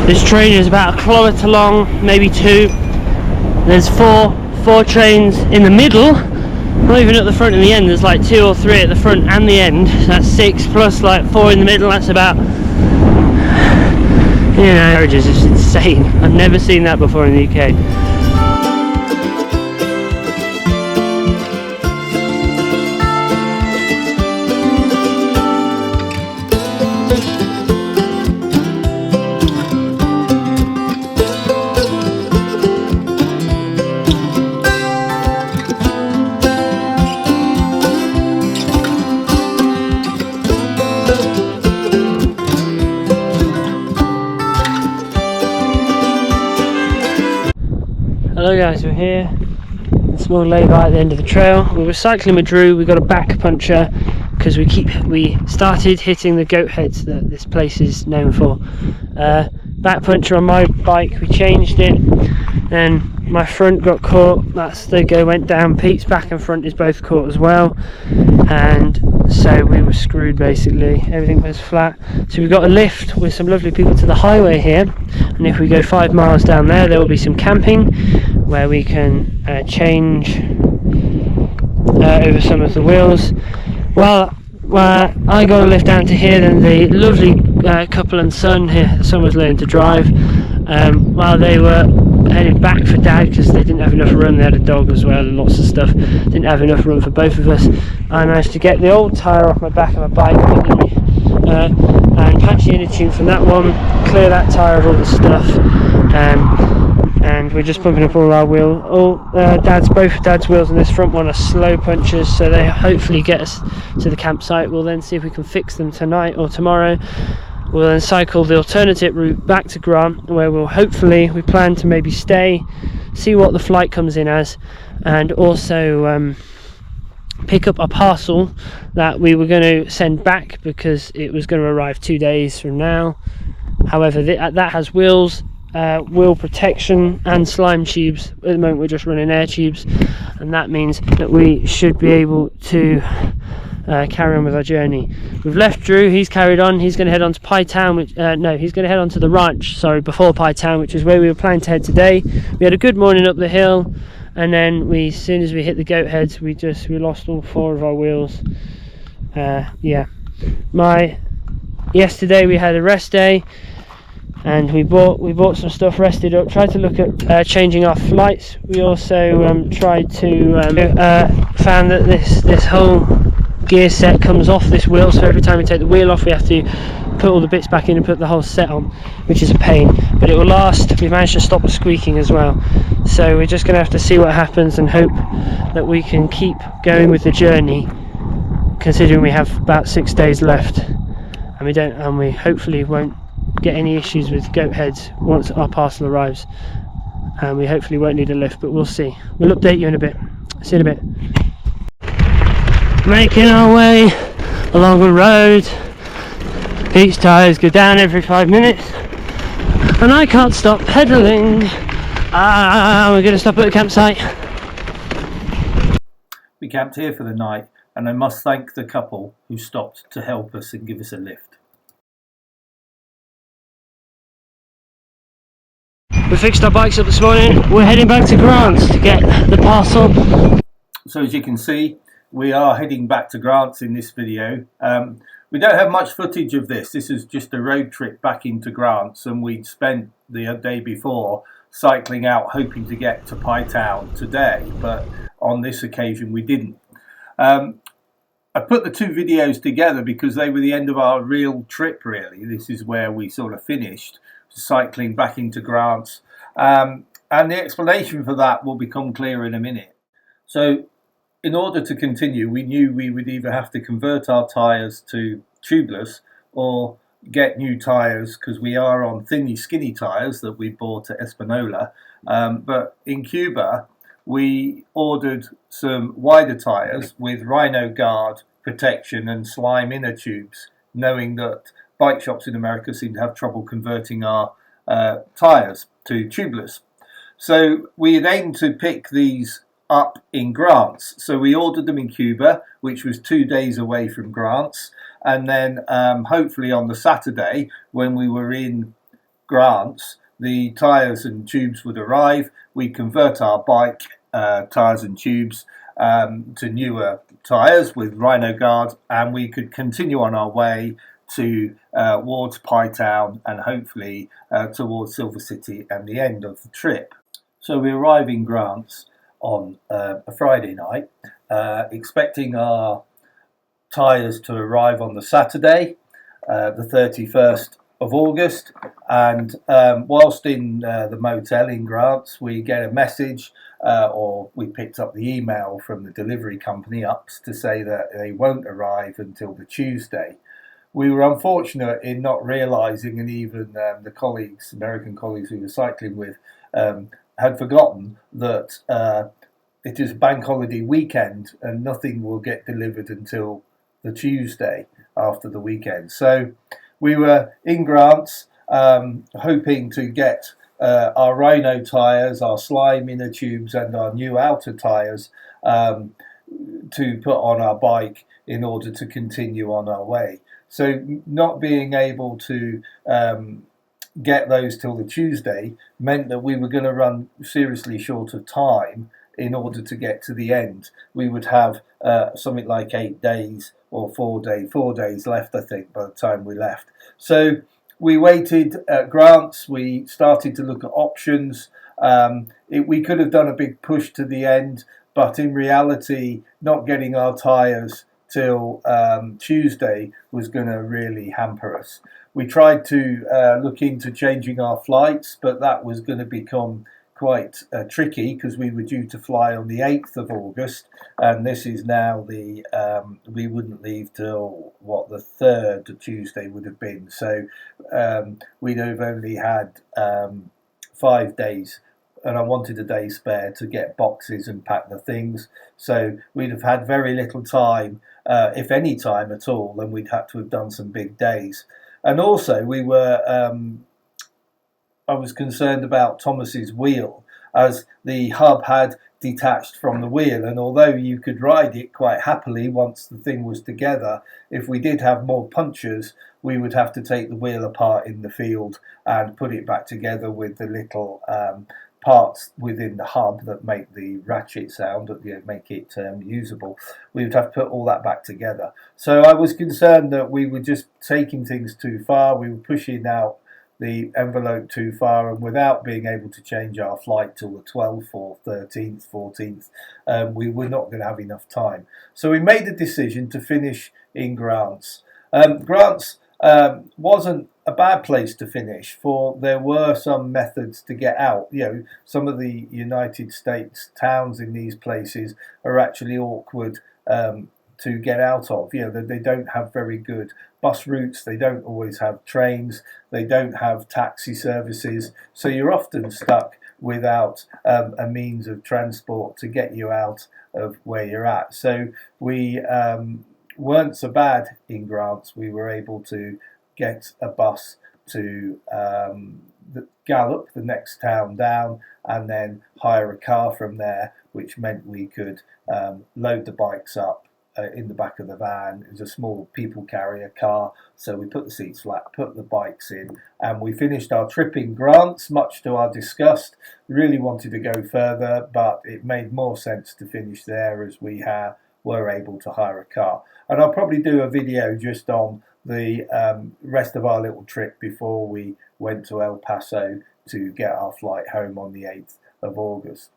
This train is about 1 kilometre long, maybe 2. There's four trains in the middle, not even at the front and the end. There's like 2 or 3 at the front and the end. That's 6 plus like 4 in the middle. That's about, you know, carriages is insane. I've never seen that before in the UK. Hello guys, we're here, a small lay-by at the end of the trail. We were cycling with Drew. We got a back puncture because we started hitting the goat heads that this place is known for. Back puncture on my bike, we changed it, and my front got caught. That's the go went down. Pete's back and front is both caught as well, and so we were screwed basically. Everything was flat. So we got a lift with some lovely people to the highway here, and if we go 5 miles down there, there will be some camping where we can change over some of the wheels. Well, I got a lift down to here, then the lovely couple and son here, the son was learning to drive, while they were heading back for Dad because they didn't have enough room. They had a dog as well and lots of stuff. Didn't have enough room for both of us. I managed to get the old tyre off my back of my bike and patch the inner tube from that one, clear that tyre of all the stuff, and we're just pumping up all our wheels. Both Dad's wheels and this front one are slow punches, so they hopefully get us to the campsite. We'll then see if we can fix them tonight or tomorrow. We'll then cycle the alternative route back to Grant, where we plan to maybe stay, see what the flight comes in as, and also pick up a parcel that we were going to send back because it was going to arrive 2 days from now. However, that has wheels, wheel protection and slime tubes. At the moment we're just running air tubes, and that means that we should be able to carry on with our journey. We've left Drew, he's carried on. He's going to head on to Pie Town, he's going to head on to the ranch, before Pie Town, which is where we were planning to head today. We had a good morning up the hill, and then as soon as we hit the goat heads, we lost all 4 of our wheels. Yesterday we had a rest day, and we bought some stuff, rested up, tried to look at changing our flights. We also tried to found that this whole gear set comes off this wheel, so every time we take the wheel off we have to put all the bits back in and put the whole set on, which is a pain, but it will last. We've managed to stop the squeaking as well, so we're just going to have to see what happens and hope that we can keep going with the journey, considering we have about 6 days left, and we hopefully won't get any issues with goat heads once our parcel arrives, and we hopefully won't need a lift, but we'll see. We'll update you in a bit. See you in a bit. Making our way along the road. Pete's tyres go down every 5 minutes, and I can't stop pedalling. We're going to stop at the campsite. We camped here for the night, and I must thank the couple who stopped to help us and give us a lift. We fixed our bikes up this morning. We're heading back to Grant's to get the parcel. So as you can see, we are heading back to Grant's in this video. We don't have much footage of this. This is just a road trip back into Grant's, and we'd spent the day before cycling out hoping to get to Pie Town today, but on this occasion we didn't. I put the 2 videos together because they were the end of our real trip, really. This is where we sort of finished, cycling back into Grant's, and the explanation for that will become clear in a minute. So in order to continue, we knew we would either have to convert our tyres to tubeless or get new tyres, because we are on thinny skinny tyres that we bought at Espanola, but in Cuba we ordered some wider tyres with Rhino Guard protection and slime inner tubes, knowing that bike shops in America seem to have trouble converting our tyres to tubeless. So we had aimed to pick these up in Grant's, so we ordered them in Cuba, which was 2 days away from Grant's, and then hopefully on the Saturday, when we were in Grants, the tyres and tubes would arrive. We convert our bike tyres and tubes to newer tyres with Rhino Guard, and we could continue on our way towards Pytown and hopefully towards Silver City and the end of the trip. So we arrive in Grants on a Friday night, expecting our tyres to arrive on the Saturday, the 31st of August, and whilst in the motel in Grants, we get a message, or we picked up the email from the delivery company UPS to say that they won't arrive until the Tuesday. We were unfortunate in not realising, and even the colleagues, American colleagues we were cycling with, had forgotten that it is bank holiday weekend and nothing will get delivered until the Tuesday after the weekend. So we were in Grants, hoping to get our Rhino tyres, our slime inner tubes and our new outer tyres to put on our bike in order to continue on our way. So not being able to get those till the Tuesday meant that we were going to run seriously short of time in order to get to the end. We would have something like 8 days or 4 days left, I think, by the time we left. So we waited at Grants. We started to look at options. We could have done a big push to the end, but in reality, not getting our tyres till Tuesday was going to really hamper us. We tried to look into changing our flights, but that was going to become quite tricky because we were due to fly on the 8th of August, and this is now the we wouldn't leave till what the 3rd Tuesday would have been. So we'd have only had 5 days, and I wanted a day spare to get boxes and pack the things. So we'd have had very little time, if any time at all, and we'd had to have done some big days. And also we were I was concerned about Thomas's wheel, as the hub had detached from the wheel, and although you could ride it quite happily once the thing was together, if we did have more punctures, we would have to take the wheel apart in the field and put it back together with the little parts within the hub that make the ratchet sound, that make it usable. We would have to put all that back together. So I was concerned that we were just taking things too far. We were pushing out the envelope too far, and without being able to change our flight till the 12th or 13th, 14th, we were not going to have enough time. So we made the decision to finish in Grants. Grants wasn't a bad place to finish, for there were some methods to get out. You know, some of the United States towns in these places are actually awkward to get out of. You know, they don't have very good bus routes, they don't always have trains, they don't have taxi services, so you're often stuck without a means of transport to get you out of where you're at. So we weren't so bad in Grants. We were able to get a bus to Gallup, the next town down, and then hire a car from there, which meant we could load the bikes up in the back of the van. It was a small people carrier car, so we put the seats flat, put the bikes in, and we finished our trip in Grants, much to our disgust. We really wanted to go further, but it made more sense to finish there as we were able to hire a car. And I'll probably do a video just on the rest of our little trip before we went to El Paso to get our flight home on the 8th of August.